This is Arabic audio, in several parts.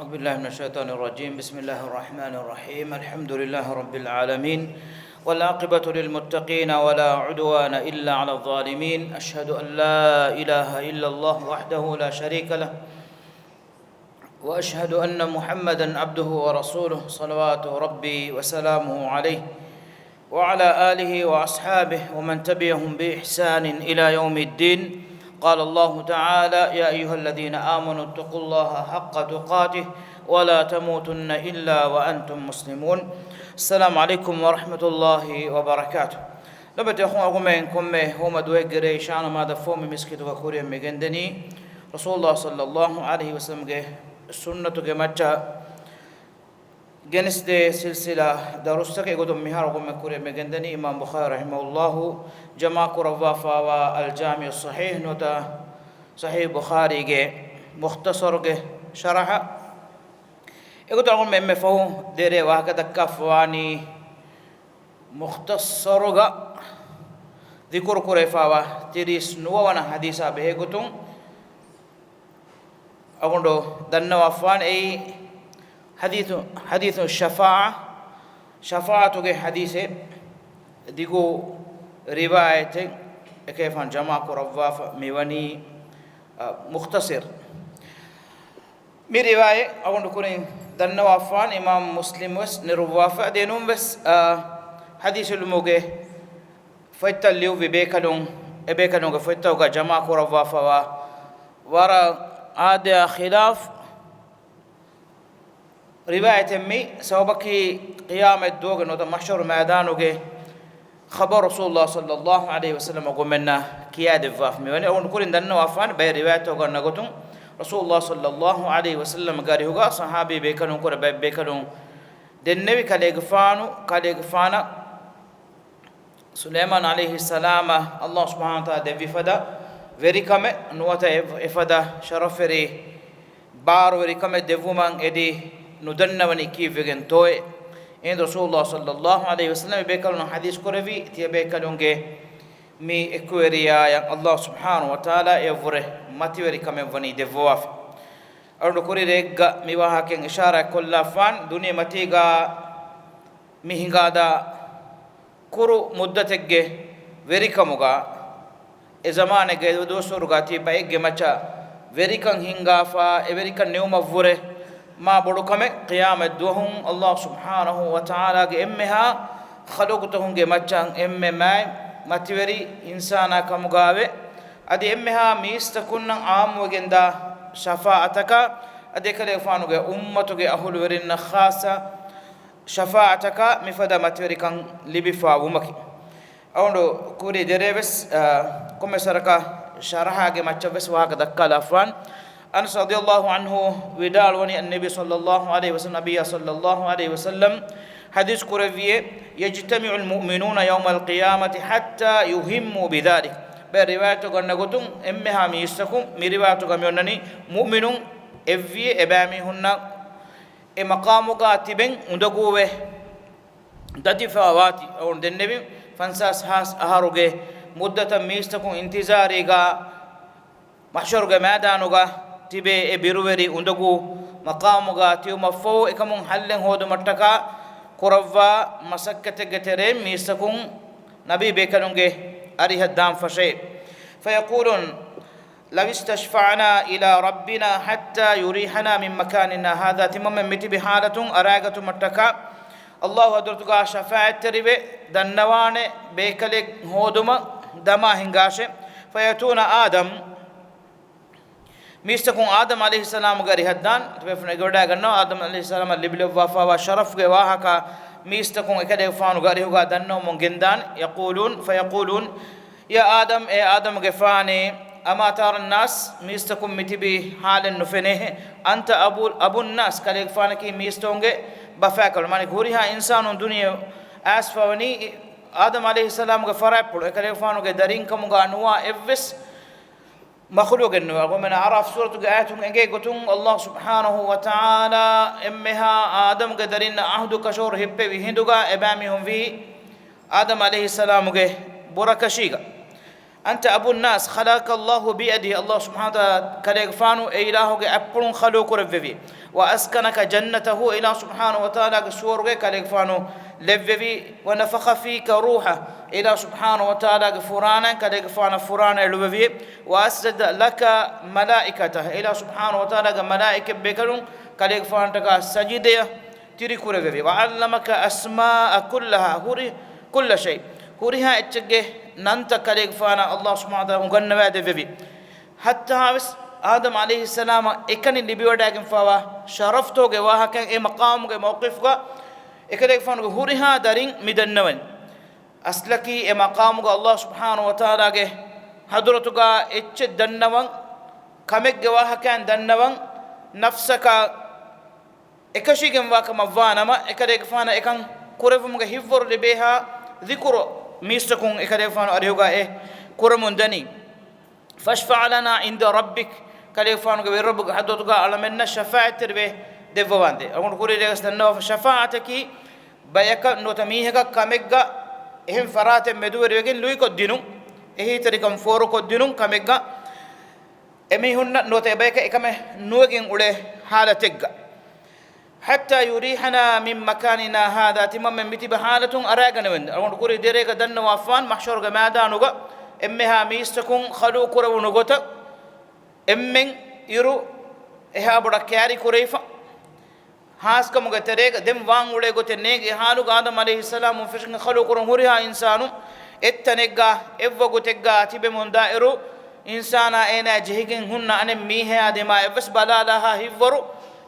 أعوذ بالله من الشيطان الرجيم. بسم الله الرحمن الرحيم. الحمد لله رب العالمين، والعاقبة للمتقين ولا عدوان إلا على الظالمين. أشهد أن لا إله إلا الله وحده لا شريك له، وأشهد أن محمدا عبده ورسوله صلوات ربي وسلامه عليه وعلى آله وأصحابه ومن تبعهم بإحسان إلى يوم الدين. قال الله تعالى: يا أيها الذين آمنوا اتقوا الله حق تقاته ولا تموتن إلا وأنتم مسلمون. السلام عليكم ورحمة الله وبركاته. لبت أخوة أغمين كمي هما دوغري شان ما دفومي مسكت وكوريا مغندني رسول الله صلى الله عليه وسلم السنة جمعتا جنس دي سلسلة درستك يقولون مهار قوم كوري مجندني إمام بخاري رحمه الله جماع كرفافا والجامع الصحيح نوتا صحيح بخاري جي مختصر جي شرحه يقولون قوم مفهوم ديري وهكذا كفواني مختصر جا ذكر كرفافا تريس نوانا حديثا به يقولون أقولوا دنوا فان أي حديث الشفاعة شفاعة حديث ديكو رواية كيف جماعة رواف ميواني مختصر مي رواية أقول نكون دنا وافان إمام مسلم وس نرواف دينهم بس حديث الموجة فيتا الليو بيكالون فيتا وجا جماعة رواف ورا هذا خلاف رواية مي سوبكي قيام الدوغ نودا محشر ميدانوغي خبر رسول الله صلى الله عليه وسلم وقمنا كياد فاف مي وني اون كورين دنا وافان باي رواية توغا نغوتون رسول الله صلى الله عليه وسلم غاري هوغا صحابي بيكانون كور بيكانون دنبي كاليغفانا سليمان عليه السلام الله سبحانه وتعالى دبي فدا وريكام نوتا افدا شرفري بار وريكام ديفومان ادي ندنوني كيف جنتوي إن رسول الله صلى الله عليه وسلم بيكلون حديث كرفي تي بيكلون مي إكويريا يا الله سبحانه وتعالى يفره ما توري كم يفني دفواف أرد كوري رجع مي وهاكين إشارة كل فان دنيا متيجا ميهنغادا كورو مدتك وري كموغا إزمان جه دوسور غاتي بايج مچا وري كان هنغافا وري كان نيوم فره ما بڑکم قیامت دوہم اللہ سبحانہ وتعالی کے امہا خلقتہم کے مچان امہ مائے متوری انسانا کمگاوے ادی امہا میستکن عام وگندا شفاعتکا ادی کلیفانو کے امتو کے اہل ورن خاصا شفاعتکا مفدا متوری کن لبفا ومکی اونڈو کوری دریوس کم سرکا شرحا کے مچوس وہاں دکا لافان أنس رضي الله عنه ودال وني النبي صلى الله عليه وسلم نبي صلى الله عليه وسلم حديث كرفيه يجتمع المؤمنون يوم القيامة حتى يهموا بذلك برواية قلنا قلتم إمها ميستكم مرواية قميونني مؤمنون إفيه إبامي هنا مقام قاتبين ندقوه دتفاواتي أو النبي فانساس هاس أهاروغي مدة ميستكم انتظاريغا محشرغا ميدانوغا تبي بيرووري اندغو مقامغا تيو مفو اكمون حلن هودو متكا قروا مسكته گتري ميسكون نبي بكنونگه اري هدام فشي فيقولون لو استشفعنا الى ربنا حتى يريحنا من مكاننا هذا تمم متي بحاله اراغتو متكا الله حضرتك شفاعت تريبه دنوانه بكلك هودما دما هنگاشه فياتون آدم ميستكون آدم عليه السلام غاري هدان تبفنا غودا غنو آدم عليه السلام لبل وفا وشرف غ واهكا ميستكون اكده فانو غاري هوغا دنو مونغندان فيقولون يا آدم اي آدم غفاني اما ترى الناس ميستكون متبي حال نفنه انت ابو الناس كالي غفانكي ميستونغ بفاكل ماني غوريها انسان دنيا اسفوني آدم عليه السلام غفرابل كالي غفانو غ دارين كمغا نوا افس مخلوق إنه ومن عرف سورة آياتهم إنجي قتون الله سبحانه وتعالى إمها آدم قدرين عهد كشور هبه وهندوغا إبامهم في آدم عليه السلام بركشيغا أنت أبو الناس خلق الله بيده الله سبحانه وتعالى كليك فانو إلهك أبلون خلوق رففي وأسكنك جنته إله سبحانه وتعالى سورك كليك فانو لففي ونفخ فيك روحه إله سبحانه وتعالى فرانا كليك فانا فرانا لففي وأسجد لك ملائكته إله سبحانه وتعالى ملائكة بكرون كليك فانتك سجدة تريك رففي وعلمك أسماء كلها هوري كل شيء هوريها اتجه ننت كليك فانا الله سبحانه وتعالى مغنوا دفبي حتى آدم عليه السلام إكن اللي بيوداكم فوا شرفتو جواها كان إيه مقام جوا موقف جوا إكليك فانا هوريها دارين مدنون أصلكي إيه مقام جوا الله سبحانه وتعالى جه حضرتو جا إتش دنون كمك جواها كان دنون نفسك إكشي جوا كمفانا ما إكليك فانا إكن كورفم جه هيفور لبيها ذكر ميستكون إكليك فانا أريوجا إيه كورمون دني فاشفع لنا عند ربك كليك فانا جوا ربك حضرتو جا على منا شفاعة تربيه دفواندي أقول كوري ليس تنو شفاعتك بيك نوتميهك كمجا إهم فرات مدور يجين لوي كدينو إيه تريكم فورو كدينو كمجا إميهن نوتبيك إكمه نوجين وله حالتك حتى يريحنا من مكاننا هذا تمام من متي بحالة أراجنا من أقول كوري دريك دن وافان محشور جماعة نوجا إمها ميستكون خلو كورو نوجتا إمين يرو إها بركاري كوريفا هاس كم قتريك دم وان وله قت نيج إهانو آدم عليه السلام وفشن خلو كورو هوريها إنسانو اتنيجا إفوا قتيجا تبي من دائرو إنسانا أنا جهيجن هن أنا ميه أدم أفس بلا لها هيفورو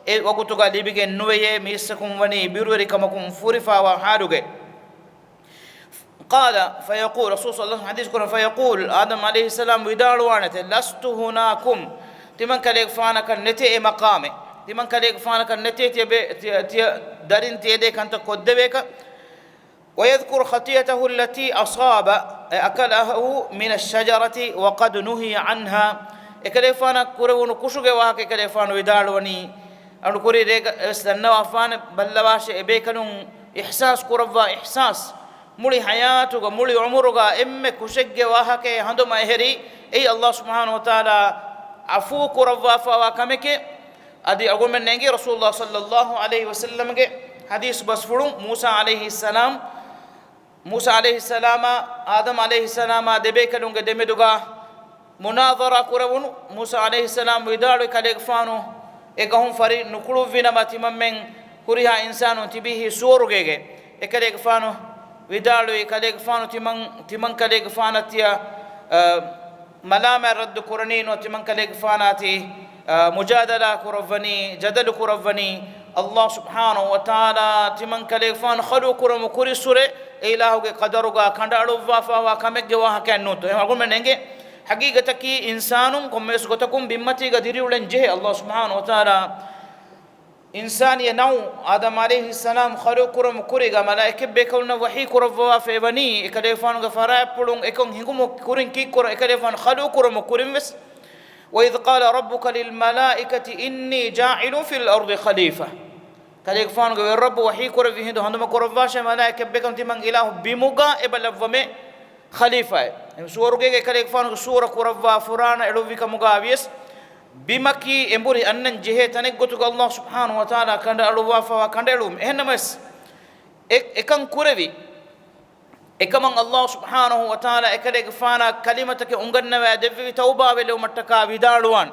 وقتو قال بيجن نويه ميسكون وني بيروري كم كون فورفا وحاروجه قال فيقول رسول الله صلى الله عليه وسلم حديث كون فيقول آدم عليه السلام وداروانة لست هناكم تمن كليك فانا كنتي مقامه تمن كليك فانا كنتي تي دارين تيدي كانت كدبك ويذكر خطيئته التي أصاب أكله من الشجرة وقد نهي عنها كليك فانا كورون كشوج واهك كليك فانا ودارواني أنا كوري ريك استنوا فان بلواش إبيكنون إحساس كورفا إحساس مولي حياتك مولي عمرك إم كشج واهك هندو ما يهري أي الله سبحانه وتعالى عفو كورفا فواكمك أدي أقول من نجي رسول الله صلى الله عليه وسلم حديث بسفرون موسى عليه السلام آدم عليه السلام دبيكنون دمدوغا مناظرة كورون موسى عليه السلام ويدارو كليك فانو إكهم فري نقولوا فينا ما تمامن كوريها إنسان تبيه سورجه إكليك فانو ويدالو إكليك فانو تمن كليك فانتيا ملام رد كورنين وتمن كليك فاناتي مجادلة كورفني جدل كورفني الله سبحانه وتعالى تمن كليك فان خلو كورم كوري سورة إلهه قدرك كندارو وافا وكمك جواه كأنوتو أقول من إنجي حقيقة كي إنسان كم يسقطكم بمتي قديري ولنجه الله سبحانه وتعالى إنسان ينو آدم عليه السلام خلو كرم كوريغا ملائكة بيكولنا وحي كرفوا في بني إكليفان غفراء بلون إكون هنگم كورين كي كور إكليفان خلو كرم كورين بس وإذ قال ربك للملائكة إني جاعل في الأرض خليفة كليفان غير رب وحي كور في هندو هندم كرفاش ملائكة بيكون تمن إله بموجا إبلفمه خليفة سورجة كليك فان سورة كرفا فرانا إلوفيك مقابيس بمكي إمبوري أنن جهة تنقطك الله سبحانه وتعالى كند ألوافا وكند ألوم إهنمس إكن كوربي إكمن الله سبحانه وتعالى إكليك فانا كلمتك أنغن ودفي توبة ولو متكا بدالوان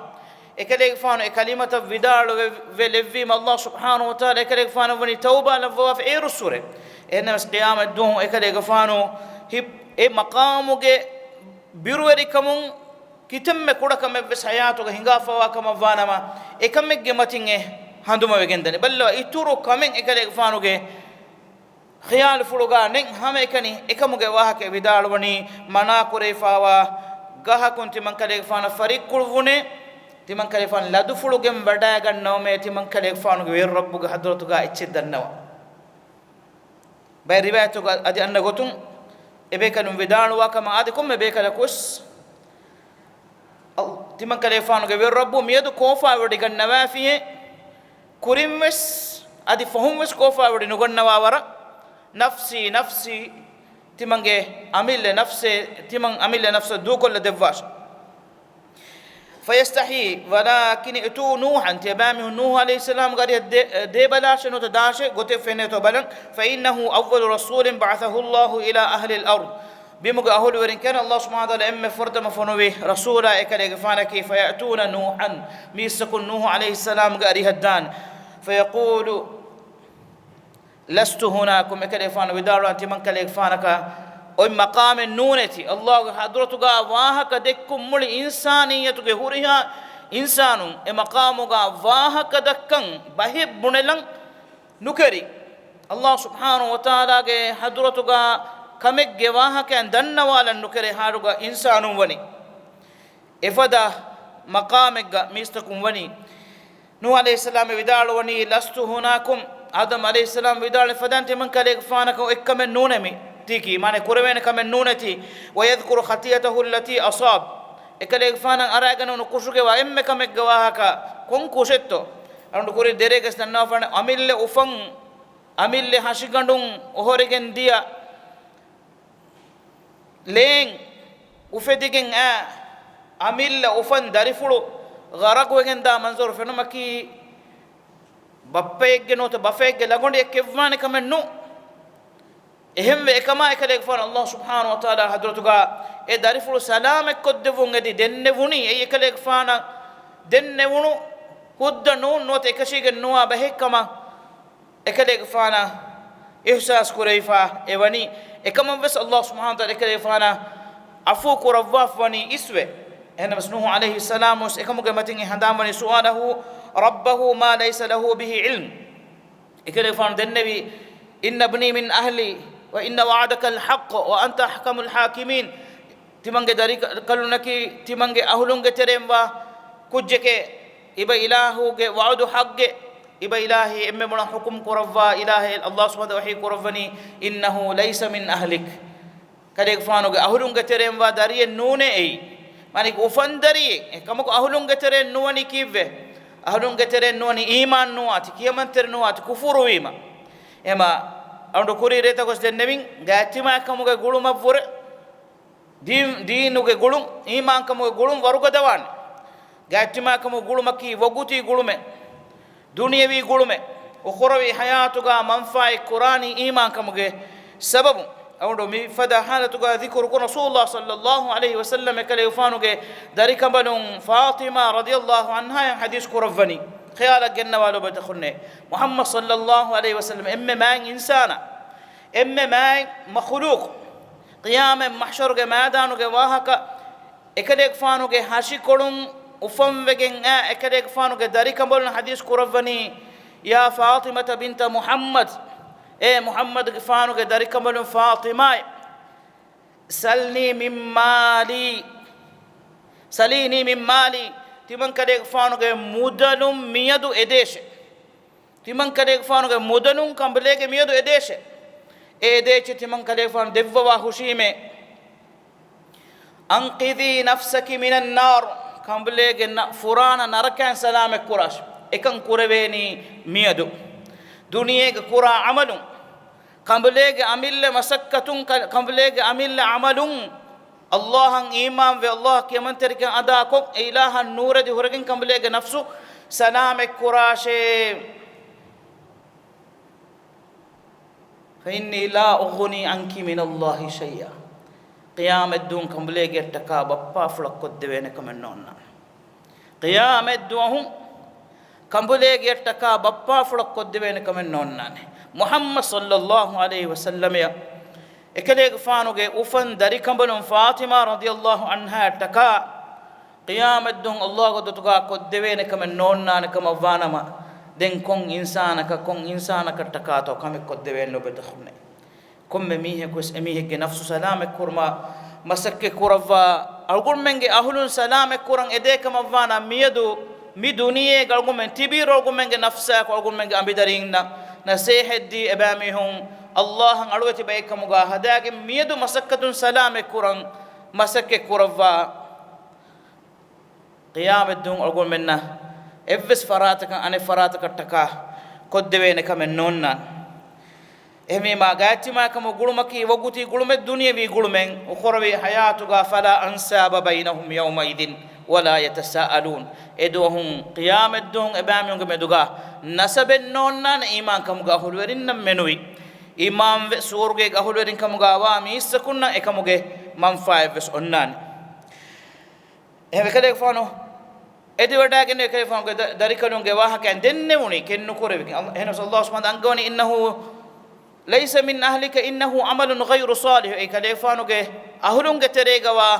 إكليك فانا كلمة بدال ولفي الله سبحانه وتعالى إكليك فانا وني توبة لفوا في إير السورة إهنمس قيامة دوم إكليك فانو هب إيه مقامك بيروي كمون كتم كودا كم بس حياتك هنگا فوا كم فانما إيه كم جمتينه هندوما بيجندني بل إتورو كمين إكليك فانو كه خيال فلوغا نين هم إكني إكمو جواه كبدال وني منا كوري فوا جاه كنت من كليك فانا فريق كلفونه تمن كليك فان لادو فلوغم بدايا كنومه تمن كليك فانو غير ربك حضرتك إتشدنوا بروايتك أدي أن قطن إبيكالون بدان وكما أديكم إبيكالكوس تمن كليفان غير ربو ميدو كوفا ودي غنوا فيه كوريمس أدي فهمس كوفا ودي نغنوا ورا نفسي نفسي تمنجي أميل لنفسه تمن أميل لنفسه دو كل دفاش فيستحي ولكن اتو نوحا تبامي نوح عليه السلام قال دي بلاش نو تداش قلت فينيتو بلن فإنه أول رسول بعثه الله إلى أهل الأرض بمغ أهل ورين كان الله سبحانه وتعالى إما فرد مفنوه رسولا إكالي غفانك فيأتون نوحا ميسكن نوح عليه السلام قال هدان فيقول لست هناكم إكالي غفان ودارو أنت من كالي غفانك ওই মাকামে নুনেতি আল্লাহ হাদরতুগা ওয়াহক দেক্কুম মুলি ইনসানিয়তুগে হুরিহা ইনসানু এ মাকামুগা ওয়াহক দক্কং বাহি বুনেলং নুকরি আল্লাহ সুবহানাহু ওয়া তাআলাগে হাদরতুগা কমেগে ওয়াহকেন দন্নওয়ালন নুকরে হারুগা ইনসানু ওনি এফদা মাকামেগা মিস্তকুম ওনি নূহ আলাইহিস সালাম বিদাল ওনি লাস্তু হুনাকুম আদম আলাইহিস সালাম বিদাল ফদানতে মান কালেগ ফানাক এককমে নুনেমি تيكي معنى كوربين كمن نونتي ويذكر خطيئته التي أصاب إكليك فانا أراجعنا نقصوك وإم كم جواهك كون كوشتو أنا نقول دريك استنى فانا أميل أفن أميل هاشيكاندون أهوريكن ديا لين أفديكن أميل أفن داريفلو غرق وكن دا منظور فانا مكي بابيك جنوت بافيك لقون يكفان كمن نو එහෙම එකම එකලෙක් ෆාන අල්ලාහ් සුබ්හානහු වතාලා හදරතුගා ඒ දරිෆුළු සලාමෙක් කොද්දෙවුන් එදි දෙන්නේ වුණි ඒ එකලෙක් ෆාන දෙන්නේ වුණු හුද්ද නූන් නොත එකශීගෙ නුවා බහෙක්කම එකලෙක් ෆාන ඉහ්සාස් කුරයිෆා එවනි එකම වෙස් අල්ලාහ් සුබ්හානහු වතාලා එකලෙක් ෆාන අෆු කුරවාෆ් වනි ඉස්වේ එහෙනම් නූහ් අලයිහි සලාම් ඔස් එකමුගේ මතින් හඳාමනි සුආලහු රබ්බහු මා ලයිස ලහු බිහි ඉල්ම් එකලෙක් ෆාන දෙන්නේවි ඉන්න බනි මින් අහ්ලි وإن وعدك الحق وأنت أحكم الحاكمين تمنجي داري كلونكي تمنجي أهلونجي تريموا كوجك إبا إلهوجي وعد حق إبا إلهي إما من حكم كرفا إلهي الله سبحانه وحي كرفني إنه ليس من أهلك كذلك فانوجي أهلونجي تريموا داري النونة أي مانك أفن داري كمك أهلونجي ترين نواني كيف أهلونجي ترين نواني إيمان نوات كيمان تر نوات كفر وإيمان إما أنو كوري ريتا كوس دنبين غاتما كموغا غولوم افور دينوغا غولوم إيمان كموغا غولوم وروغا دوان غاتما كمو غولوم كي وغوتي غولوم دنيوي غولوم أخروي حياتوغا منفعي قراني إيمان كموغا سبب أنو مي فدا حالتوغا ذكر رسول الله صلى الله عليه وسلم كلي يفانوغا داري كمبلون فاطمة رضي الله عنها حديث كرفني خيالك جنة والو بتخني محمد صلى الله عليه وسلم إما ما إنسانا إما ما مخلوق قيام محشر جمادان وجواهك إكليك فانو جه هاشي كلون وفم وجن إكليك فانو جه داري كمبلنا حديث كرفني يا فاطمة بنت محمد محمد فانو جه داري كمبلنا فاطمة سلني من مالي سليني من مالي تمن كديك فانوغه مودنم ميادو اديشه تمن كديك فانوغه مودنم كمبليگه ميادو اديشه اديچ تمن كديك فان دبوا حشيمه انقذي نفسك من النار كمبليگه فرانا نركان سلامك قراش اكن قرويني ميادو دنياگه قرا عملو كمبليگه عمل مسكتون كمبليگه عمل عملون الله إيمان في الله كمن ترك أداكم إله النور دي هرجن كمبليج نفسه سلام كراشه فإني لا أغني عنك من الله شيئا قيام الدون كمبليج التكا بابا فلك قد بينك من نونا قيام الدون كمبليج التكا بابا فلك قد بينك من نونا محمد صلى الله عليه وسلم يا إكليك فانوجي أفن داري كمبلون فاطمة رضي الله عنها تكا قيام الدون الله قد تكا قد دوينة كمن نوننا كما فانما دين كون إنسانك تكا تو كم قد دوين لو بدخلنا كم ميه كوس ميه كنفس سلامك كرما مسك كرفا أقول منك أهلون سلامك كران إديك كما فانا ميدو مي دنيا أقول من تبير أقول منك نفسك أقول منك أمبدارينا نسيح دي أباميهم الله أروتي بيك مجاهدة ميدو مسكة سلام كوران مسكة كورفا قيام الدون أقول منا إفس فراتك أنا فراتك التكا قد بينك من نوننا ehmi ma gaati ma kam gulumaki waguti gulume dunya bi gulumen ukhrawi hayatuga fala ansaba bainahum yawma idin wala yatasaalun edohum qiyamat dun ebamiyum meduga nasaben nonnan iman kam ga hulwerin nam menui imam ve surge ga hulwerin kam ga wa mi sakunna ekamuge man five onnan ehme kale fano edi wada gene kale fano darikalunge wa hakan denne woni kennu korevi ehna sallallahu subhanahu angoni innahu ليس من أهلك إنه عمل غير صالح أي كليفانو جه أهلون جتريجوا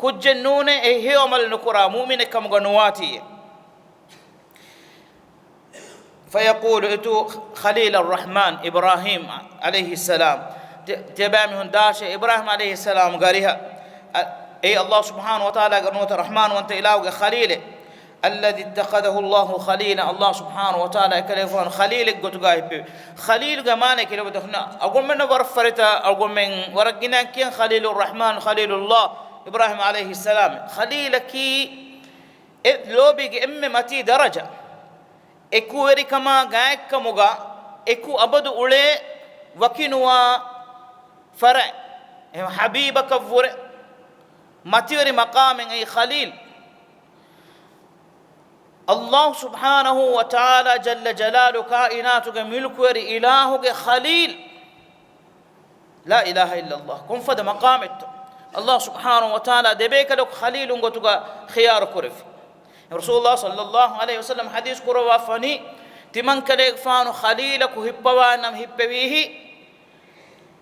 كجنون هي عمل نكرا مؤمن كم جنواتي فيقول إتو خليل الرحمن إبراهيم عليه السلام تبامهم داش إبراهيم عليه السلام قاريها أي الله سبحانه وتعالى قنوت الرحمن وأنت إله خليله الذي اتخذه الله خليلا الله سبحانه وتعالى كليفون خليل قطغايب خليل جمانه كلو بدخنا اقول من ورفرتا اقول من ورقنا كين خليل الرحمن خليل الله ابراهيم عليه السلام خليلك لو بيجي متي درجه اكو وري كما غايك كمغا اكو ابد اولي وكينوا فرع حبيبك فور متي وري مقام اي خليل الله سبحانه وتعالى جل جلاله كائناتك ملك إلهك خليل لا إله إلا الله كن فد مقامت الله سبحانه وتعالى دبيك لك خليل قتك خيار كرف رسول الله صلى الله عليه وسلم حديث كروا فني تمن كليك فانو خليلك هبوانم هبويه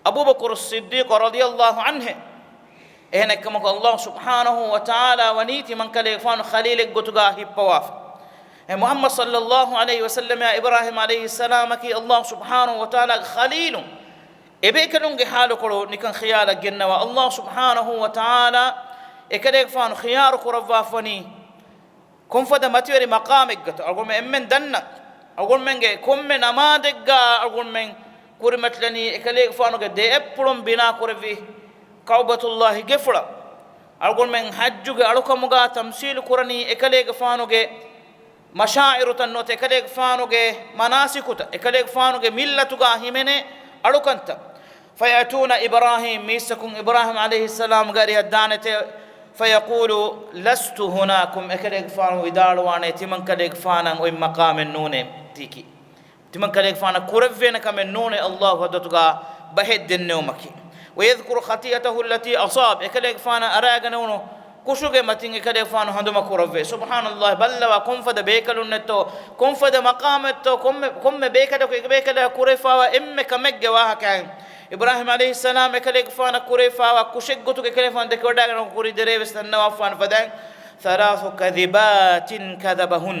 أبو بكر الصديق رضي الله عنه هناك الله سبحانه وتعالى ونيتي من كليك فانو خليلك قتك هبواف محمد صلى الله عليه وسلم يا إبراهيم عليه السلام كي الله سبحانه وتعالى خليل إبيك لونج حالك نكن خيالك جنة والله سبحانه وتعالى إكليك فان خيارك رفافني كن فدا متيري مقامك أقول من دنا أقول من كم من أمادك أقول من كرمت لني إكليك فانو قد أبلم بنا كرفي كعبة الله جفرة أقول من حجك ألوكم مغا تمثيل كرني إكليك فانو مشاعر تنوت إكليك فانوغ مناسكوت إكليك فانوغ ملتوغا همنه ألوكنت فيأتون إبراهيم ميسكم إبراهيم عليه السلام غاري الدانة فيقول لست هناكم إكليك فانو إدالواني تمن كليك فانا وإن مقام النون تيكي تمن كليك فانا كورفين كمن نون الله ودتوغا بهد النومك ويذكر خطيئته التي أصاب إكليك فانا أراغنونو كشوجة متين كده فانو هندوما كورفي سبحان الله بل وكم فد بيكلون نتو كم فد مقامتو كم بيكده بيكده كورفا وإم كمج واه كان إبراهيم عليه السلام كده فانا كورفا وكشجتو كده فان دكودا كانوا كوري دري بستنا وفان فدان ثلاث كذبات كذبهن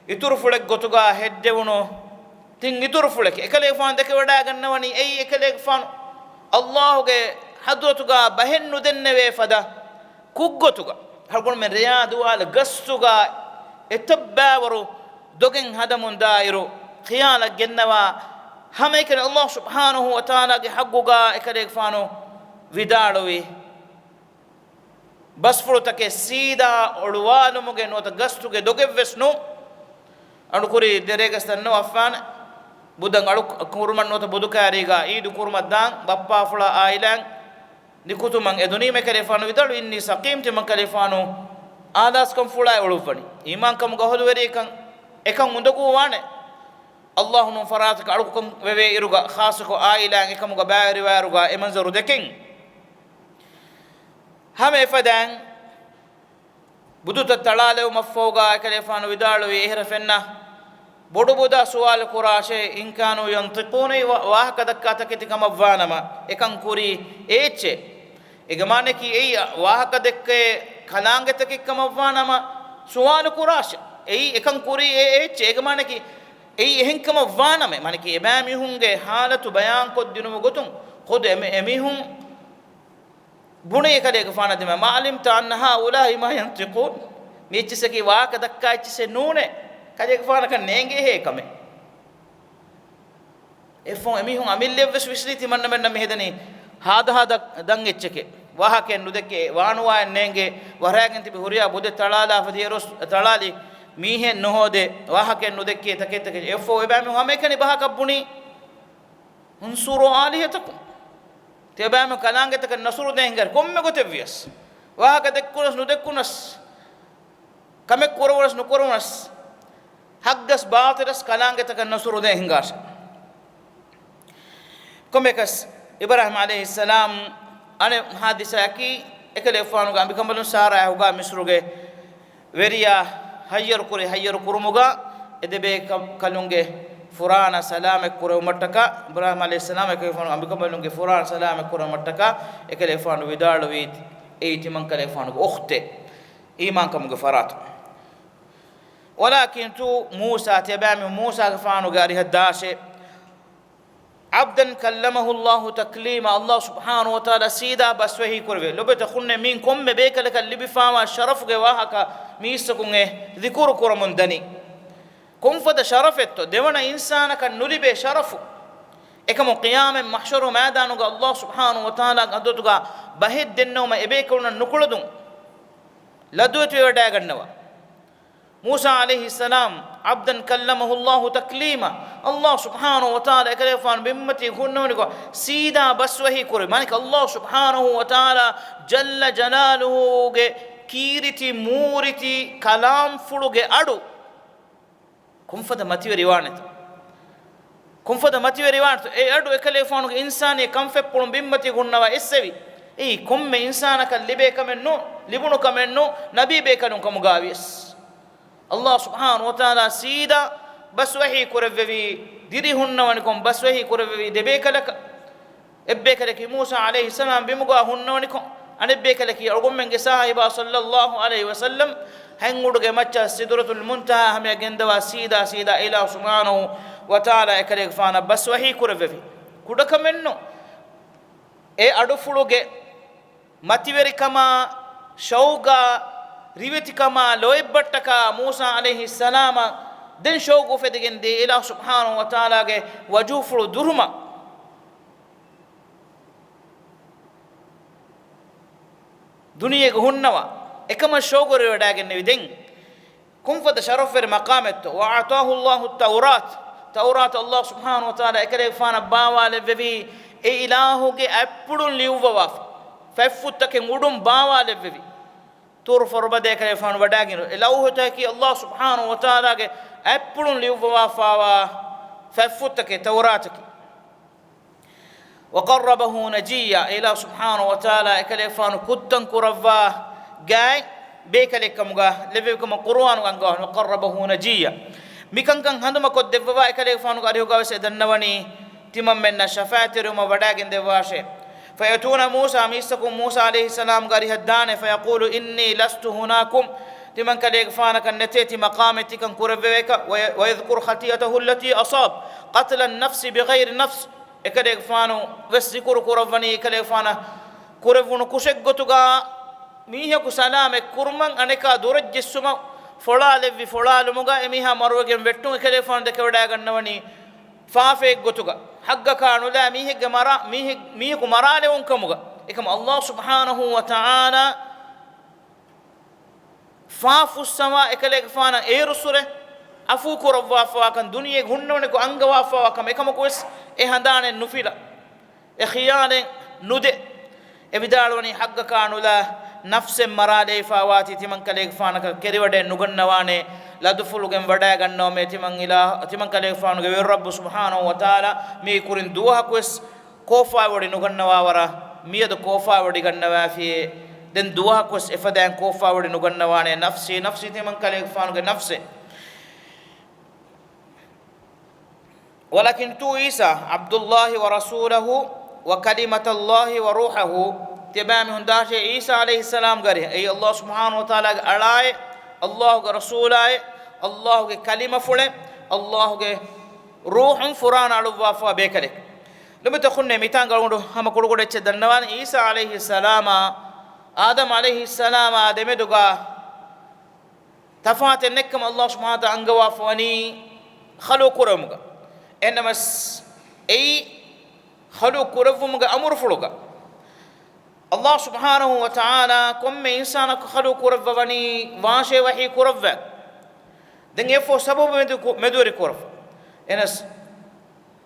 يترفلك جتوجا هدونو تين يترفلك كده فان دكودا كانوا وني أي كده فان الله جه حضرتوجا بهن ندنّي فدا كوغوتوغا هرغون من رياض وال غستوغا اتباورو دوغن هدمون دايرو خيال الجنوا هميك الله سبحانه وتعالى حقوغا اكديك فانو فيدالوي بس فرتك سيدا اولوالو مگه نوت غستوغه دوغه وسنو انكوري دريغستنو افان بودن اڑو كورمن نوت بودكاريغا ايدو كورمدان بابا فلا ايلان نكتو من ادوني مكلفانو يدلو اني سقيمت من كلفانو آداس كم فلاي اولوفني ايمان كم غهد وري كان اكن مندكو وانه الله نو فراتك اڑكم ويوي يرغا خاصكو آيلان اكم غبايري ويرغا امنزرو دكين هم افدان بدوت تلالو مفوغا كلفانو يدالو يهرفنا بودو بودا سوال قراشه ان كانوا ينطقون واهكدكاتك كما فانما اكن كوري ايچه اگمانه کی ای واهكدك خلانگتك كما فانما سوال قراشه ای اكن كوري ايچه اگمانه کی ای اهن كما فانما معنی کی ابامي هونگه حالت بیان کو دینو گتون خود امی ہوں بونی کدے گفانا دے ما علمت ان هؤلاء ما ينطقون میچسکی واهكدك اچسے نونے kajek fana kan nenge he kame efon emi hun amille wes wisliti manna menna mehedani hada dan echke waha ken nudeke wanuwa nenge waragen tibi huriya bude talala fadiros talali mihe nohode waha ken nudeke take efo ebami hame kani baha kabbuni انصروا آلهتكم تبام كلانجتك النصر دهنجر كم مغتبيس وهكذا كنس ندكنس كم كورونس نكورونس حقس باطرس كلانجتك النصر دهنجر كم يكس إبراهيم عليه السلام أنا حادثة كي إكلي فانو قام بكملون سارة هوغا مصروغه وريا هير كورموغا إدبي كلونغه فرانا سلامك كورو متكا إبراهيم عليه السلام إكلي فانو قام بكملونغه فرانا سلامك كورو متكا إكلي فانو ودار ويد إيتي من كلي فانو أخته إيمان كمغ فرات ولكن تو موسى تبامي موسى فانو غاري هداسه عبدا كلمه الله تكليما الله سبحانه وتعالى سيدا بس وهي كربه لو بتخن منكم بيك لك اللي بفهم الشرف جواهك ميسكون ذكر كرمون دني كم فد شرفته دمنا إنسان كان نري بشرفه إكمل قيام محشر ميدان الله سبحانه وتعالى قدوتك بهد دنوم إبيكونا نقولدون لدوت ويدا غنوا موسى عليه السلام عبدا كلمه الله تكليما الله سبحانه وتعالى كلفان بمتي كنونكو سيدا بس وهي كوري مانك الله سبحانه وتعالى جل جلاله كيرتي مورتي كلام فلوغي أدو كم فدا متي ريوانت كم فدا متي ريوانت اي أدو كلفان إنسان كم فبون بمتي كنوا إسوي اي كم إنسانك لبي كمنو لبنو كمنو نبي بيكنو كمغاويس الله سبحانه وتعالى سيدا بس وحي كرفي ديري هن ونكم بس وحي كرفي دبيك لك ابيك لك موسى عليه السلام بمغا هن ونكم ان ابيك لك ارغم من صاحب صلى الله عليه وسلم هنغودغ مچا سدرة المنتهى هم يغندوا سيدا سيدا الى سبحانه وتعالى اكلك فانا بس وحي كرفي كدك منو اي ادفلوغ متيوري كما شوغا ريوتي كما لويبتك موسى عليه السلام دن شوقو فدگن دي إله سبحانه وتعالى وجوفر درما دنيا هنوا اكما شوقو ريوداگن ودين كم فد شرف مقامته وأعطاه الله توراة الله سبحانه وتعالى اكره فانا باوا لبي إلهو کے اپڑن لیوواف ففتك مودم باوا لبي تور فربدے کرے فان وڈاگن لوح تاکي الله سبحانه وتعالى کے اپڑن لیووا فاوا ففتك توراتك وقربه نجيا الى سبحانه وتعالى كلي فان كتن كروا جاي بيكلكمغا لبيكم قران غانغا وقربه نجيا ميكان كان هندما كود دبوا كلي فان غاريوغا وسدنوني تمم من شفاعتر ما وڈاگن دواشه فيأتون موسى ميسكم موسى عليه السلام غاري هدانه فيقول إني لست هناكم تمن كليك فانك النتيتي مقامتك كربيك ويذكر خطيئته التي أصاب قتل النفس بغير نفس كليك فانو وسذكر كربني كليك فانا كربون كشغتوغا ميهكو سلام كرمن انكا دورج جسما فلال فلالمغا ميها مروگن ويتو كليك فان دكودا گنوني فافيك غتوغا حق كانوا لا ميه مرا ميه مرا لهم كمغا إكم الله سبحانه وتعالى فافو السماء كلك فانا رسوله أفو كروا فاكن دنيا غنونكو أنغوا فاكم إكم كويس هندان النفيلا خيانة ندى إبدالوني حق كانوا لا نفس مرا لي فواتي تمن كلك فانا كريودة نغنوانه لا دفلوغن ودا غنو مي تمن كلك فانا غير رب سبحانه وتعالى مي كورين دوها كويس كوفا ودي نغنوا ورا ميد كوفا ودي غنوا في دن دوها كويس افدان كوفا ودي نغنوانه نفسي تمن كلك فانا نفسي ولكن تو عيسى عبد الله ورسوله وكلمة الله وروحه تبام هنداش عيسى عليه السلام غري اي الله سبحانه وتعالى الاي الله رسولاي الله كلمة فله الله روح فران على وفا بكره لما تخن ميتان غلوندو هم كودو دچ دنوان عيسى عليه السلام آدم عليه السلام آدم دوغا تفات نكم الله سبحانه وتعالى انغوا فني خلو كرمغا انما اي خلو كرفمغا امر فلوغا الله سبحانه وتعالى كم إنسان خلو كرف وني واشي وحي كرف دن يفو سبب مدوري كرف إنس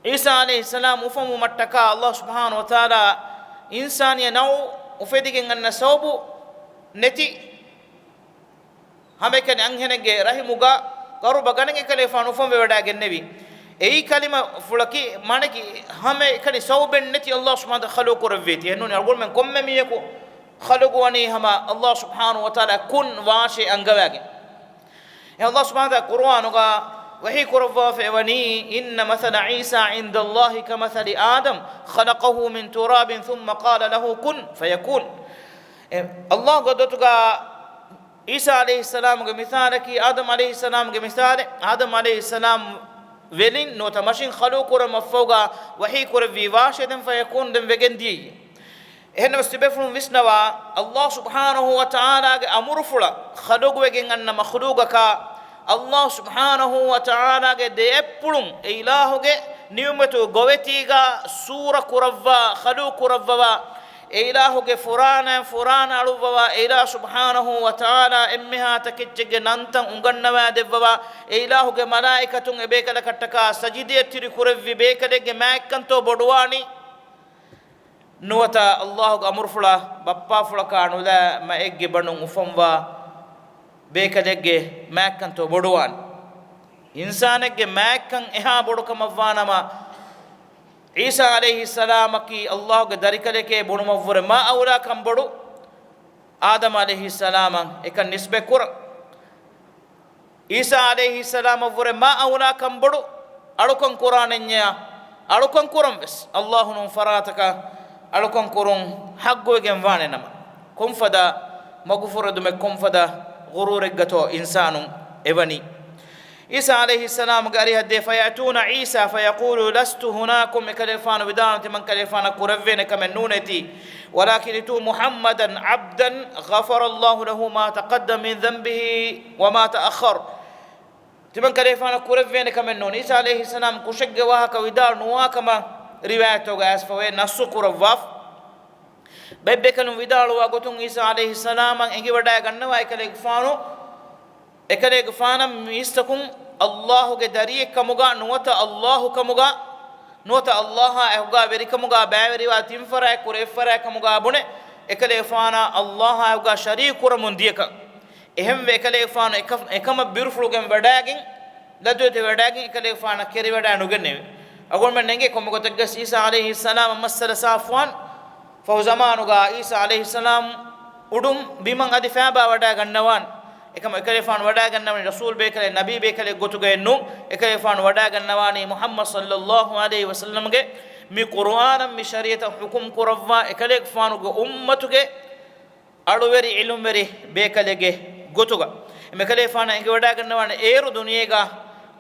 عيسى عليه السلام وفم متكا الله سبحانه وتعالى إنسان ينو وفديك أن سوبو نتي هم كان أنهنك رحمه قرب بعانك كلفان وفم بوداع النبي أي كلمة فلكي مانك هم كان سوب نتي الله سبحانه وتعالى خلق رفيتي إنه أقول من كم ميكو خلقوني هما الله سبحانه وتعالى كن واشي أنجواك الله سبحانه وتعالى قرآن وحي كرفا فوني إن مثل عيسى عند الله كمثل آدم خلقه من تراب ثم قال له كن فيكون الله قدرتك عيسى عليه السلام كمثالك آدم عليه السلام كمثال آدم عليه السلام ولين نوتا ماشين خلق كرم فوقا وحي كرفي واشد فيكون دم وجندي هنا استبفرون وسنوا الله سبحانه وتعالى أمر فلا خلق وجن أن مخلوقك الله سبحانه وتعالى ديبلون إلهه نيومتو غوتيغا سورة كرفا خلو كرفا إلهه فرانا ألوفا إله سبحانه وتعالى إمها تكتشج نانتن أنغنوا دفوا إلهه ملائكة إبيك لكتكا سجدية تري كرفي بيك لك ماكنتو بدواني نوتا الله أمر فلا بابا فلا كانوا لا ما إجي بنو مفهوم ಬೇಕದೆಗ್ಗೆ ಮ್ಯಾಕ್ಕಂತೋ ಬಡುವಾನ್ ಇನ್ಸಾನಕ್ಕೆ ಮ್ಯಾಕ್ಕಂ ಎಹಾ ಬಡುಕಮವ್ವಾನಮ ಈಸಾ ಅಲೈಹಿಸ್ಸಲಾಮಕಿ ಅಲ್ಲಾಹ್ಗೆ ದರಿಕಲೆಕೆ ಬುಣುಮವ್ವರೆ ಮಾ ಔಲಾ ಕಂಬಡು ಆದಮ ಅಲೈಹಿಸ್ಸಲಾಮ ಏಕ ನಿಸ್ಬೆ ಕುರ ಈಸಾ ಅಲೈಹಿಸ್ಸಲಾಮ ಅವ್ವರೆ ಮಾ ಔಲಾ ಕಂಬಡು ಅಳುಕಂ ಕುರಾನೆನ್ಯ ಅಳುಕಂ ಕುರಂ ವೆಸ್ ಅಲ್ಲಾಹುನು ಫರಾತಕ ಅಳುಕಂ ಕುರುಂ ಹಗ್ಗುಗೆ ವಾನೆ ನಮ ಕೊಂಫದ ಮಗುಫುರದು ಮೆ ಕೊಂಫದ غرور الجتو إنسان إبني عيسى عليه السلام قال هدي فيأتون عيسى فيقول لست هناكم كلفان بدانة من كلفان كرفين كمن نونتي ولكن تو محمدا عبدا غفر الله له ما تقدم من ذنبه وما تأخر تمن كلفان كرفين كمن نون عيسى عليه السلام كشج وهك ودار نواكما روايته قاس فوي نسو كرواف بيبكن ودالو وغتون عيسى عليه السلام انغي ودا غنوا اكليك فانا ميستكم الله غدري كمغا نوتا الله كمغا نوتا الله اهغا بري كمغا باوري واتيم فرا كوري فرا كمغا بونه اكليك فانا الله اهغا شريك كرمون ديك اهم اكليك فانا එකම බිරුෆුලුගෙන් වඩාගෙන් ලදුවේ වඩාගෙන් اكليك فانا කෙරි වඩා නුගන්නේ අගොන් මන් නෙගේ කොමගතක عيسى عليه السلام مسل صافوان فهو زمانوغا عيسى عليه السلام udum biman adi faaba wada gannawan ekam ekalefan wada gannawani rasul bekale nabi bekale gotuga ennu ekalefan wada gannawani muhammad sallallahu alaihi wasallam ge mi qur'anam mi shariata hukum kurawwa ekalefan go ummatuge aduweri ilumweri bekale ge gotuga ekalefan enge wada gannawani eru duniyega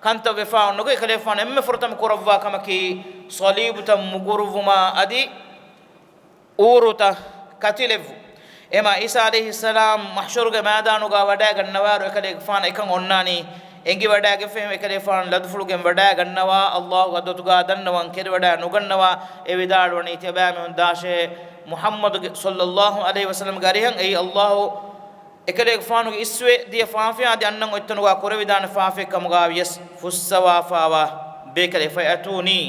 kanta wefa onnugo ekalefan emme furtam kurawwa kamaki salibutam muguruvuma adi ಊರುತ ಕತಿಲೆವು ಎಮ ಈಸಾ ಅಲೈಹಿಸ್ಸಲಾಂ ಮಹ್ಶರುಗೆ ಮೈದಾನುಗ ವಡಾ ಗನ್ನವಾರು ಎಕಲೆ ಫಾನ್ ಎಕಂ ಒನ್ನಾನಿ ಎಂಗಿ ವಡಾಗೆ ಫೆಮ್ ಎಕಲೆ ಫಾನ್ ಲದ್ಫುಳುಗೆ ವಡಾ ಗನ್ನವಾ ಅಲ್ಲಾಹು ಅದ್ದತುಗ ದನ್ನವಂ ಕೆರೆ ವಡಾ ನುಗನ್ನವಾ ಎ ವಿದಾಳವನಿ ತೆಬಾಮೆ ಉಂದಾಶೆ ಮುಹಮ್ಮದ್ ಸಲ್ಲಲ್ಲಾಹು ಅಲೈಹಿ ವಸಲ್ಲಂ ಗರಿಹಂ ಐ ಅಲ್ಲಾಹು ಎಕಲೆ ಫಾನುಗೆ ಇಸ್ವೆ ದಿಯ ಫಾಫಿಯಾ ದಿ ಅನ್ನಂ ಒತ್ತನುಗ ಕೊರೆ ವಿದಾನ ಫಾಫೆ ಕಮುಗ ಯಸ್ ಫುಸ್ಸವಾ ಫಾವಾ ಬೇಕಲೆ ಫಯತೂನಿ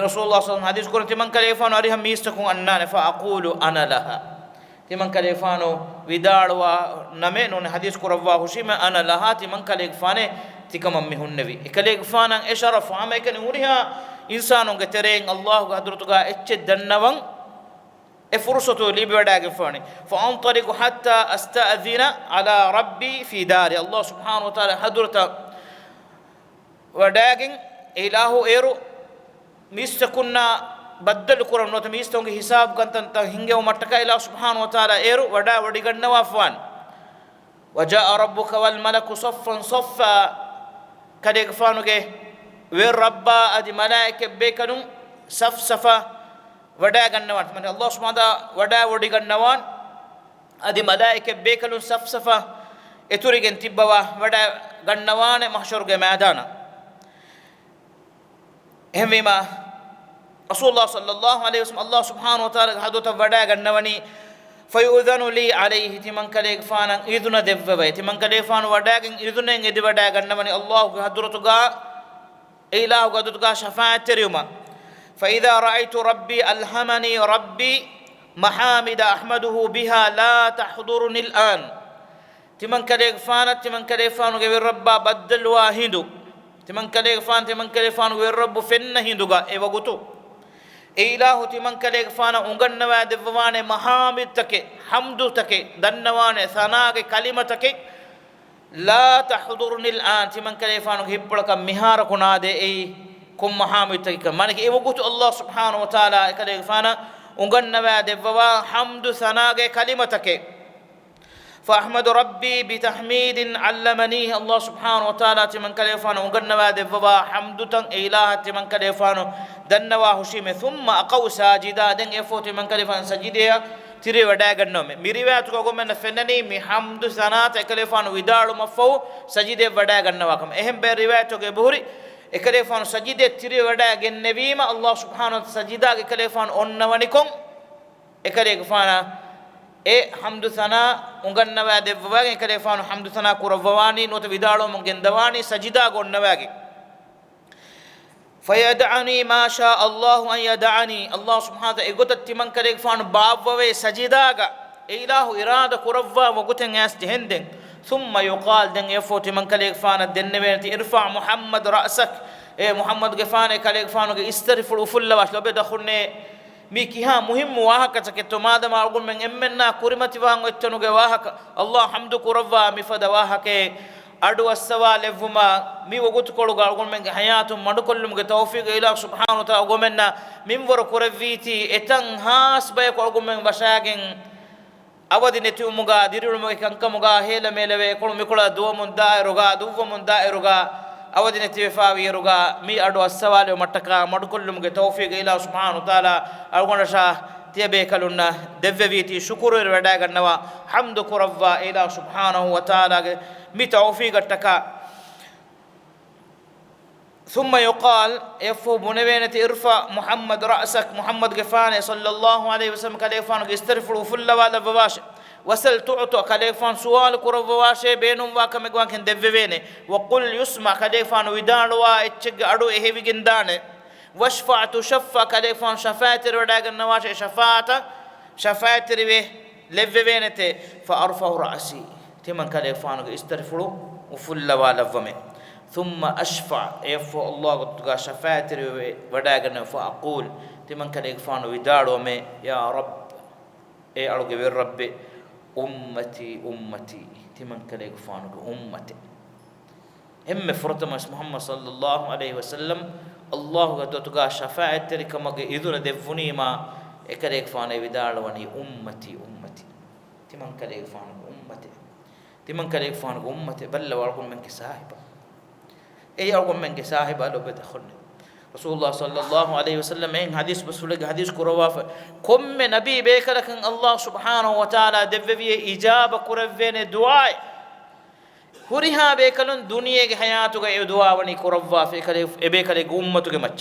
رسول الله صلى الله عليه وسلم حديث كورن تمن كليفان أريهم ميستكون أنان فأقول أنا لها تمن كليفانو وداروا نمنون حديث كوروا هشيمة أنا لها تمن كليفانه تكمن مهون نبي كليفانا إشارة فهم كن وريها إنسانون كترين الله قدرتك اتشدنوان فرصة لي بوداك فاني فأنطلق حتى أستأذن على ربي في داري الله سبحانه وتعالى حضرته وداك إله إيرو ميستكنا بدل كرم نوت ميستونغ حساب كنت هنگه ومتكا إله سبحانه وتعالى إيرو ودا وديغن وافوان وجاء ربك والملك صفا صفا كديك فانوغه وير ربا ادي ملائكه بكنو صف صفا ودا غنوان من الله سبحانه وتعالى ودا وديغنوان ادي ملائكه بكنو صف صفا اتوريگن تيبوا ودا غنوان محشرگه ميدان هميما رسول الله صلى الله عليه وسلم الله سبحانه وتعالى حدوث ودا غنوني فيؤذن لي عليه تمن كليك فانا اذن دبوي تمن كليك فان ودا اذن ادي ودا غنوني الله حضرتغا اله حضرتغا شفاعت تريما فإذا رأيت ربي ألهمني ربي محامد أحمده بها لا تحضرني الآن تمن كليك فانت تمن كليك فانو غير رب بدل واحد تمن كليك فانو غير رب فن هندوغا ايوغوتو إله تمن كليك فانا أنغنوا دفوانه محامد تك حمد تك دنوانه ثناء كلمة تك لا تحضرني الآن تمن كليك فانو هبلك مهار كناده أي كم محامد تك مانك ايوغوتو الله سبحانه وتعالى كليك فانا أنغنوا دفوا حمد ثناء كلمة تك فأحمد ربي بتحميد علمنيه الله سبحانه وتعالى تمن كليفانو غنوا دفوا حمدتن إله تمن كليفانو دنوا هشيم ثم أقو ساجدا دن يفوت من كليفان سجديا تري ودا غنوم ميريوات كو من فنني مي حمد سنات كليفانو ودالو مفو سجده ودا غنوا كم اهم بي روايات كو بوري كليفانو سجده تري ودا غنويم الله سبحانه وتعالى سجدا كليفان اونونيكم كليفانا حمد ثنا ungannawa devwage kale faanu hamdu thana kurawani nota vidalo mongen dawani sajida gonnawage fayad'ani ma sha Allah an yad'ani Allah subhanahu wa ta'ala egotat timan kale faanu baawwe sajidaga ilahu irada kurawwa woguten as jehenden thumma yuqal den yafoti man kale faana dennewenti irfa muhammad ra'sak muhammad gefane kale faanu ge istarful ufulla was lobe dakhunne miki ha muhimmu wahaka take to madama algun men emmenna kurimati wango ettonuge wahaka Allah hamdu kurawwa mi fada wahake adu aswa levuma mi wogut koluga algun men hayatu madukollumge tawfiq ila subhanahu wa ta'ala gomenna min wor kuraviti etan has bay ko algun men bashagen awadi neti umuga dirulume kankamuga hela melewe kolu mikula duwamun dairuga duwamun dairuga awadi neti fawi ruga mi adu aswale mataka madukollumge tawfiq ila subhanahu wa ta'ala algonda sha tiebe kalunna devveviti shukuru wada gannawa hamdu kurawwa ila subhanahu wa ta'ala mi tawfiq attaka ثم يقال يفو بنبينة ارفع محمد رأسك محمد غفاني صلى الله عليه وسلم كليفان يسترفل فل ولا بواش وسل تعطى كليفان سؤال كرواش بينهم واكم كان دبينه وقل يسمع كليفان ودان وا اتشق ادو اهبي گندانه واشفع تشفع كليفان شفاعت وداغن نواش شفاعت ري لبينه فارفع راسي تمن كليفان يسترفل وفل ولا فمه ثم أشفع يفو الله تجا شفاعة وداعنا فأقول تمن كان يكفان ويدارو مي يا رب أرجو بالرب أمتي تمن كان يكفان أمتي هم فرتم محمد صلى الله عليه وسلم الله تجا شفاعة كما إذن دفني ما كان يكفان ويدارو وني أمتي تمن كان يكفان أمتي بل واركم منك صاحب اي اقوم من صاحب لو بدخلنا رسول الله صلى الله عليه وسلم ان حديث بسولك حديث كرواف كم نبي بكلك الله سبحانه وتعالى دبي اجابه كرفين دعاء هريها بكلن دنيا حياتك دعاء وني كروا في كلي بكلي امتك مچ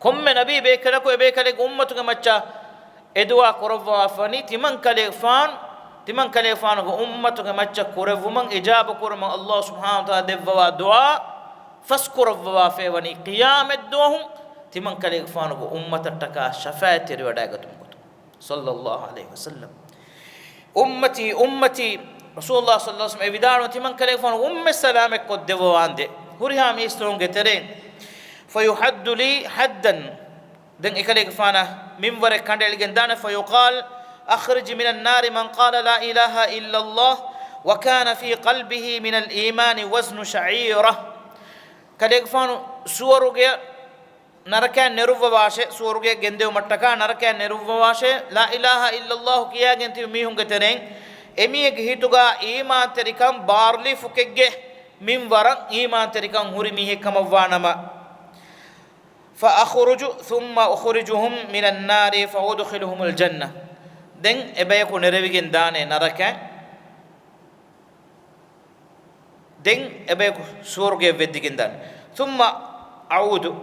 كم نبي بكلك بكلي امتك مچ ادعاء كروا فني تمن كلي تمن كليفان أمتك متى كورف من إجابة كورم الله سبحانه وتعالى دفوا دعاء فسكر وفاه وني قيام الدوهم تمن كليفان أمتك تكا شفاعة روداعتهم صلى الله عليه وسلم أمتي رسول الله صلى الله عليه وسلم إبدال تمن كليفان السلامك قد دفوا عنده هريها ميسترون جترين فيحد لي حدا دن إكليفانا من ورك كندل جندان فيقال أخرج من النار من قال لا إله إلا الله وكان في قلبه من الإيمان وزن شعيرة كديكفانو سورغي نركان نروف واشي سورغي گندو متكا نركان نروف واشي لا إله إلا الله كيا گنتي ميهم گترين امي گهيتوغا إيمان تريكم بارلي فكگه من ورن إيمان تريكم هوري ميه كموانما فأخرج ثم أخرجهم من النار فأدخلهم الجنة den ebayku nerevigen dane naraka den ebayku surge veddigen dan thumma a'udu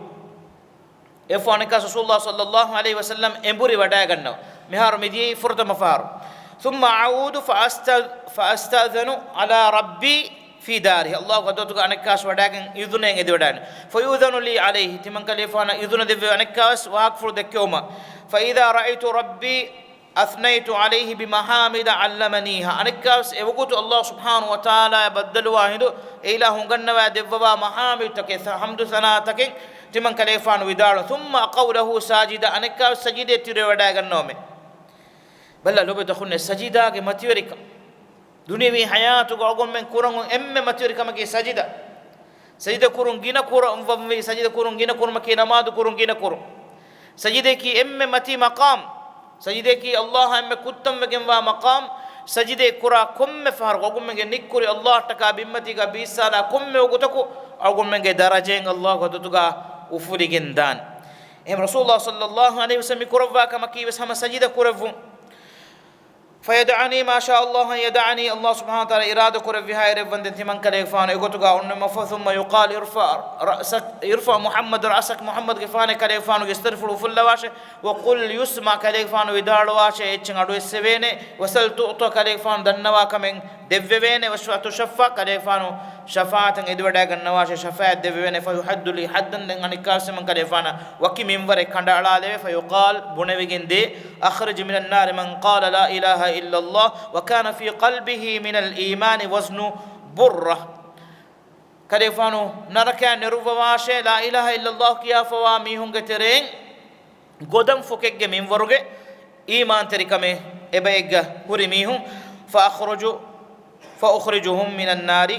efanika rasulullah sallallahu alaihi wasallam emburi wada ganna mihar midi furta mafar thumma a'udu fa astadhanu ala rabbi في داره الله قدوتك أنكاس وداعن يذنين إدودان فيؤذن لي عليه تمن كليفانا يذن ذي أنكاس وأكفر دكيوما فإذا رأيت ربي أثنيت عليه بمحامد علمنيها أنكاس إبقوت الله سبحانه وتعالى بدل واحد إله غنوا دبوا محامد تك حمد ثنا تك تمن كليفان ودار ثم قوله ساجدا أنكاس سجدة تري وداعن نومه بل لو بدخلنا سجدا كمتيرك دنيوي حياتك أقوم من كورن متيرك مكي سجدة كورن جينا كورن فمي سجدة كورن جينا كورن مكي نماذ كورن جينا كورن سجدة كي متي مقام سجدة كي الله كتم مجنوا مقام سجدة كورا كم فهر أقوم من نكوري الله تكا بمتي كبيسانا كم وقتكو أقوم من درجين الله قدتوكا وفريقين دان رسول الله صلى الله عليه وسلم كورفا كما كي بس هم سجدة كورفون فيدعني ما شاء الله يدعني الله سبحانه وتعالى إرادة كورفها يرفند تمن كليفان يقولوا أن ثم يقال ارفع محمد رأسك محمد كفان كليفان يسترفل فلواش وقل يسمع كليفان ويدارواش يتشن أدو السبينة وسل تؤتو كليفان دنوا كمن دبوينة وشفاة شفا كليفان شفاعة إدودا كنواش شفاعة دبوينة فيحد لي حدا عن الكاس من كليفان وكي منبر كندا على فيقال بنويجن دي أخرج من النار من قال لا إله إلا الله وكان في قلبه من الإيمان وزن برة كليفانو نركا نروفواش لا إله إلا الله كيا فوامي هم كترين قدم فكك من ورقة إيمان تركمه إبيج هرميهم فأخرجهم من النار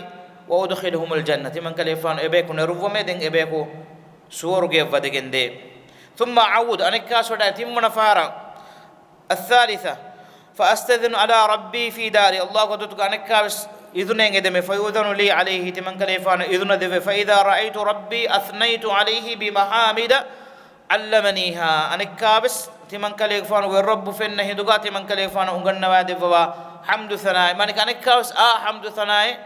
وأدخلهم الجنة من كليفانو إبيكو نروفمه دين إبيكو سورجة ودقن دي ثم عود أنكاس ودا تم نفارا الثالثة فأستذن على ربي في داري الله قدوتك أنكاس إذن يدم فيؤذن لي عليه تمن كليفان إذن ذف فإذا رأيت ربي أثنيت عليه بمحامد علمنيها أنكابس تمن كليفان والرب فإنه دقات تمن كليفان أنغن وادفوا حمد ثناء من أنكابس حمد ثناء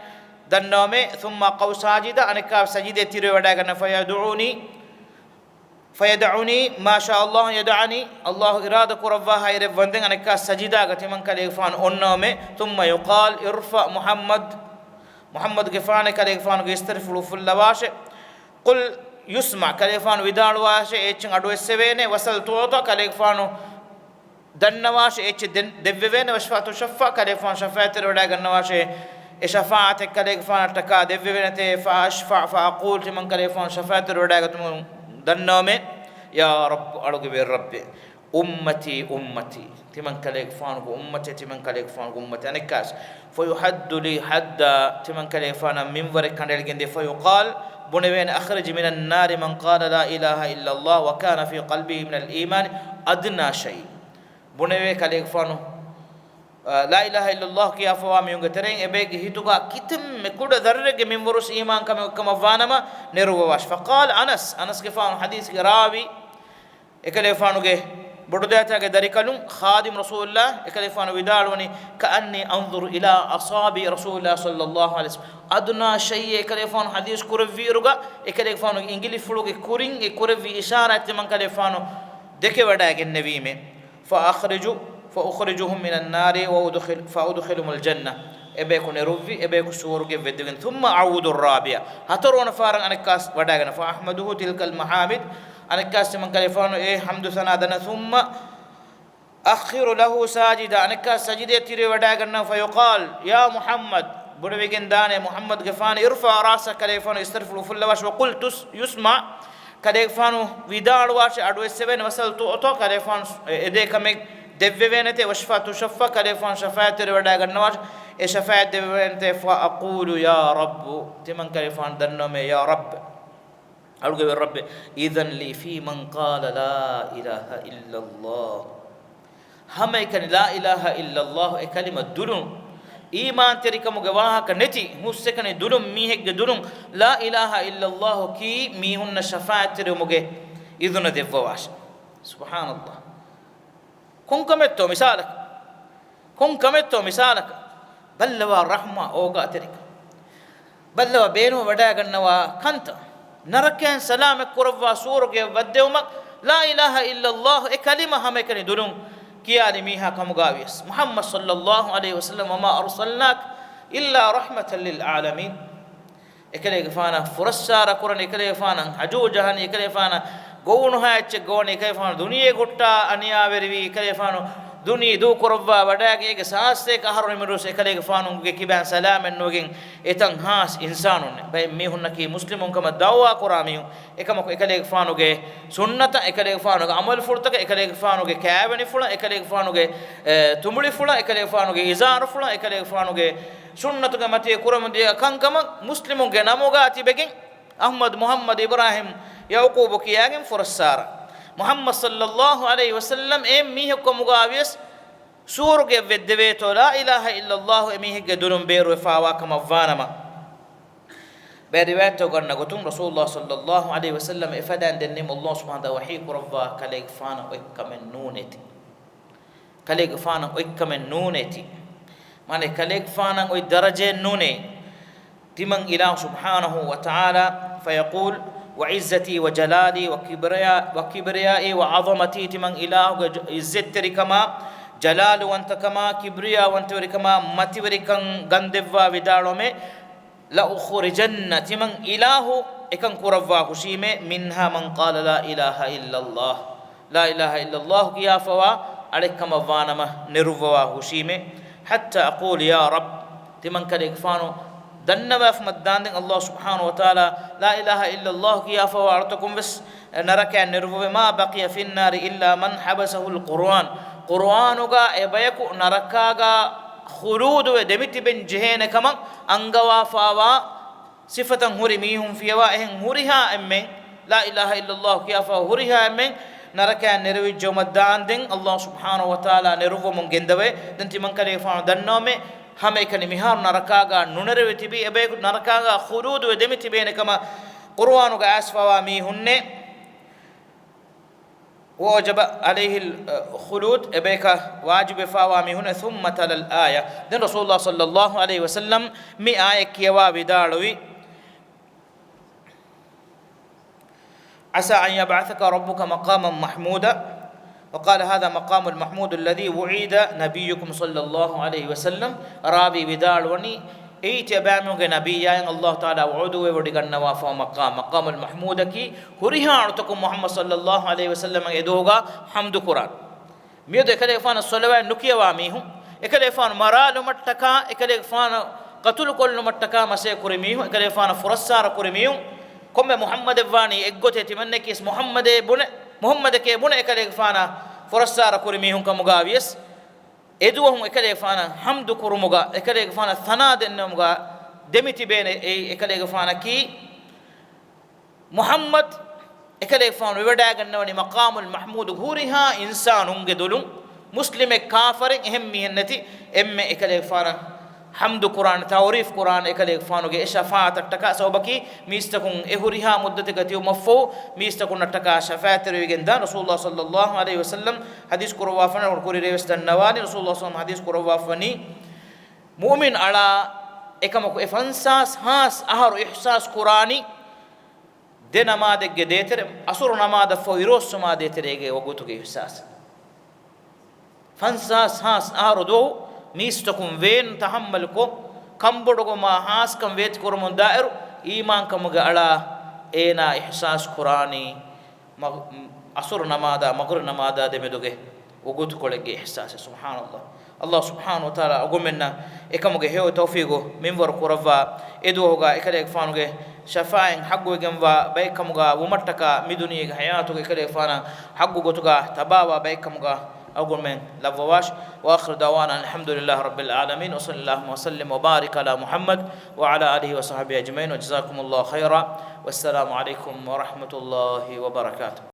دنومي ثم قو ساجدا أنكابس سجدة تيري وداغن فيدعوني ما شاء الله يدعني الله إرادة كرفها يرفندن أنك سجدا كتمن كليفان أنومه ثم يقال ارفع محمد كفان كليفان يسترفل فلواش قل يسمع كليفان ودان واش إيشن أدو السبينة وصل توتا كليفان دنواش إيش دبوين وشفاة شفا كليفان شفاة وداغن واش شفاعة كليفان تكا دبوين فأشفع فأقول تمن كليفان شفاة وداغن دنومه يا رب أرجو بالرب أمتي تمن كليك فانك أمتي تمن كليك فانك أمتي أنا كاس فيحد لي حد تمن كليك فانا من ورك كان لكن فيقال بنوين أخرج من النار من قال لا إله إلا الله وكان في قلبه من الإيمان أدنى شيء بنوين كليك فانو لا إله إلا الله كيا فوامي ينقترين إبيك هيتوكا كتم كود ذرق من ورس إيمان كما فانما نروواش فقال أنس كفان حديث راوي إكليفانو جه بدوداتا كدريكالون خادم رسول الله إكليفانو وداروني كأني أنظر إلى أصابع رسول الله صلى الله عليه وسلم أدنى شيء إكليفانو حديث كورفي رجع إكليفانو إنجلي فلوك كورين كورفي إشارة من كليفانو دكي وداك النبي من فأخرجهم من النار فأدخلهم الجنة إبيكو نروفي إبيكو سورك فيدين ثم أعود الرابعة هترون فارن أنكاس وداغنا فأحمده تلك المحامد أنكاس من كليفانو حمد سنادنا ثم أخر له ساجدا أنكاس سجدة تيري وداغنا فيقال يا محمد برويجن داني محمد غفاني ارفع راسك كليفانو يسترفل فلواش وقلت يسمع كليفانو ودار واش أدو السبن وصلت أتو كليفانو إديكمك دبوينته وشفاة شفا كليفان شفاعة روادا غنواش شفاعة دبوينته فأقول يا رب تمن كليفان دنومي يا رب أرجو الرب إذن لي في من قال لا إله إلا الله هم يكن لا إله إلا الله كلمة دلون إيمان تريك مجواها كنتي مسكن دلون ميهك دلون لا إله إلا الله كي ميهن شفاعة رمجه إذن دبواش سبحان الله كن كمتو مثالك بلوا الرحمة أوغا تريك بلوا بينو ودا غنوا كنت نركن سلامك كروا سورك ودومك لا إله إلا الله كلمة هم كن دلون كيالي ميها كمغاويس محمد صلى الله عليه وسلم وما أرسلناك إلا رحمة للعالمين إكلي فانا فرسارة كورن إكلي فانا حجو جهان إكلي فانا قونها يتشقون إكلي فانا دنيا قطة أنيا بريبي إكلي فانا دنيا دو كربا بداك إيك ساسة كهرون مروس إكلي فانا كيبان سلام النوجين إتن هاس إنسانون بيميهن كي مسلمون كما دعوة كراميو إكما إكلي فانا كي سنة إكلي فانا عمل فرتك إكلي فانا كي كابني فلا إكلي فانا كي تملي فلا إكلي فانا كي إزار فلا إكلي فانا كي سنة كما تي كرام دي كان كما مسلمون كي ناموغا تبكين أحمد محمد إبراهيم يعقوب كياغم فرسار محمد صلى الله عليه وسلم ميهكم مغاويس سور کے ودویتو لا الہ الا اللہ میہ کے دلم بیرو فاوا کما وانما بروایتو کرنا گتم رسول اللہ صلی اللہ علیہ وسلم افدان دنم اللہ سبحانہ وحی قربا کلیگ فانا وکمن نونتی کلیگ فانا وکمن نونتی معنی کلیگ فانا وی درجه نونی تمن الہ سبحانه وتعالى فيقول وعزتي وجلالي وكبريائي وعظمتي تمن إله عزت ركما جلال وانت كما كبرياء وانت ركما متي وركن غندوا ودالومه لا أخرجن تمن إله إكن كروا خشيمه منها من قال لا إله إلا الله لا إله إلا الله كيا فوا عليكما وانما نروا خشيمه حتى أقول يا رب تمن كلك فانو دنوا فمدان الله سبحانه وتعالى لا إله إلا الله كيا فوارتكم بس نرك نرفو ما بقي في النار إلا من حبسه القرآن قرآنك إبيكو نركاغا خلود ودمت بن جهين كما أنغوا فاوا صفة هرميهم في وائهم هرها أمين لا إله إلا الله كيا فهرها أمين نرك نروي جمدان دين الله سبحانه وتعالى نرفو من جندوي دنتي من كلي فان دنومي hame kani mihar narakaga nunere tibi ebe narakaga khulud we demiti bene kama qur'anu ga asfawa mi hunne wajib alayhi khulud ebeka wajib fawa mi hunne thumma talal aya den rasulullah sallallahu alayhi wasallam mi aya kiyawa vidalwi asa an yab'athaka rabbuka maqaman mahmuda وقال هذا مقام المحمود الذي وعد نبيكم صلى الله عليه وسلم رابي بدال وني ايت بامو نبي يا الله تعالى وعدوا ودغنا وافا مقام المحمود كي هريها ارتكم محمد صلى الله عليه وسلم يدوغا حمد قران ميد كده فان الصلوات نكيا واميهم اكده فان مرال متكا اكده فان قتل كل متكا مسه كرميهم اكده فان فرسار كرميهم كم محمد واني اگوته تمنه كيس محمد ke bune ekale fana forasara kurmihun kamugawies eduhum ekale fana hamdu kurumuga ekale fana thanad enmuga demiti bene ekale fana ki muhammad ekale fana weda gannawani maqamul mahmud huriha insanun gedulun muslime kafarin ehmi hennati emme ekale fana حمد قرآن تعريف قرآن إكليك فانو جي شفاعة تكا سوبكي ميستكون إهوريها مدة كتيو مفو ميستكون تكا شفاعة ريجندان رسول الله صلى الله عليه وسلم حديث كروافنا وركوري ريوستان نواني رسول الله صلى الله عليه وسلم حديث كروافني مؤمن على إكمكو إفنساس هاس أهر إحساس قرآني دينا ما دك ديتر أسر نما دفو يروس ما ديتر إيجي وقوتو كي إحساس فنساس هاس أهر دو ميستكم وين تحملكم كمبرغو ما هاس كم ويت كرمون دائر إيمان كم على إنا إحساس قرآني أسر نماذا مغر نماذا دمدوغه وقوت كولك إحساس سبحان الله الله سبحانه وتعالى أقومنا إكمغه هو توفيقه من ور قرفا إدوهغا إكليك فانوغه شفاعين حقو جنوا بيكمغا ومتكا مدنيغ حياتو إكليك فانا حقو غتوغا تباوا بيكمغا أقول من لفواش وآخر دعوانا الحمد لله رب العالمين وصلى الله وسلم وبارك على محمد وعلى آله وصحبه أجمعين وجزاكم الله خيرا والسلام عليكم ورحمة الله وبركاته.